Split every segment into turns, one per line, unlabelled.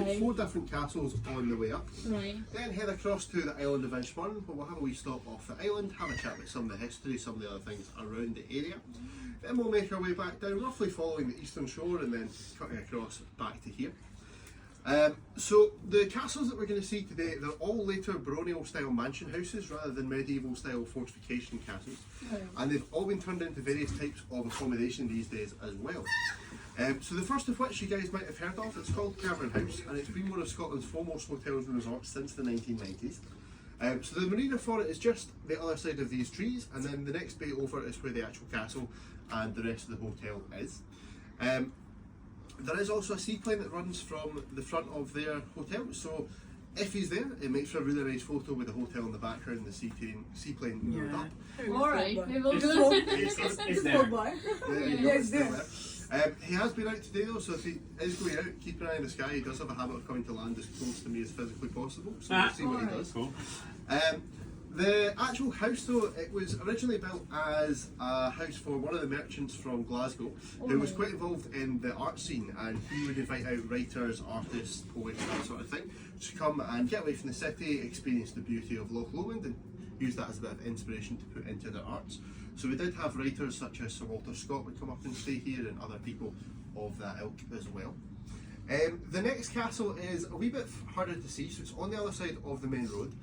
to 4 different castles on the way up.
Right.
Then head across to the island of Inchmurn, where we'll have a wee stop off the island, have a chat about some of the history, some of the other things around the area. Then we'll make our way back down, roughly following the eastern shore and then cutting across back to here. So the castles that we're going to see today, they're all later baronial style mansion houses rather than medieval style fortification castles.
Right.
And they've all been turned into various types of accommodation these days as well. So the first of which you guys might have heard of, it's called Cavern House, and it's been one of Scotland's foremost hotels and resorts since the 1990s. So the marina for it is just the other side of these trees, and then the next bay over is where the actual castle and the rest of the hotel is. There is also a seaplane that runs from the front of their hotel, so if he's there, it makes for a really nice photo with the hotel in the background and the seaplane moored up.
Alright, we will
It's
go.
It's there.
There you go, it's still there. He has been out today though, so if he is going out, keep an eye on the sky. He does have a habit of coming to land as close to me as physically possible, so we'll see what he does.
Cool.
The actual house though, it was originally built as a house for one of the merchants from Glasgow who was quite involved in the art scene, and he would invite out writers, artists, poets, that sort of thing, to come and get away from the city, experience the beauty of Loch Lomond and use that as a bit of inspiration to put into their arts. So we did have writers such as Sir Walter Scott would come up and stay here, and other people of that ilk as well. The next castle is a wee bit harder to see, so it's on the other side of the main road.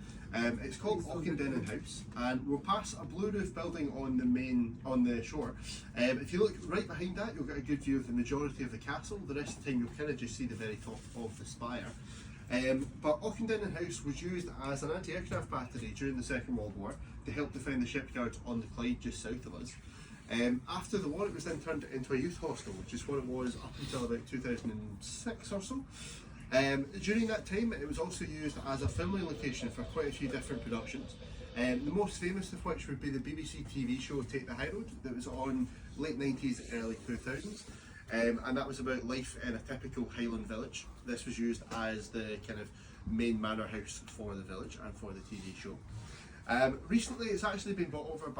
It's called Auchendennan House, and we'll pass a blue roof building on the shore. If you look right behind that, you'll get a good view of the majority of the castle. The rest of the time, you'll kind of just see the very top of the spire. But Auchendennan House was used as an anti-aircraft battery during the Second World War to help defend the shipyards on the Clyde just south of us. After the war, it was then turned into a youth hostel, which is what it was up until about 2006 or so. During that time, it was also used as a filming location for quite a few different productions. The most famous of which would be the BBC TV show Take the High Road, that was on late 90s, early 2000s. And that was about life in a typical Highland village. This was used as the kind of main manor house for the village and for the TV show. Recently, it's actually been bought over by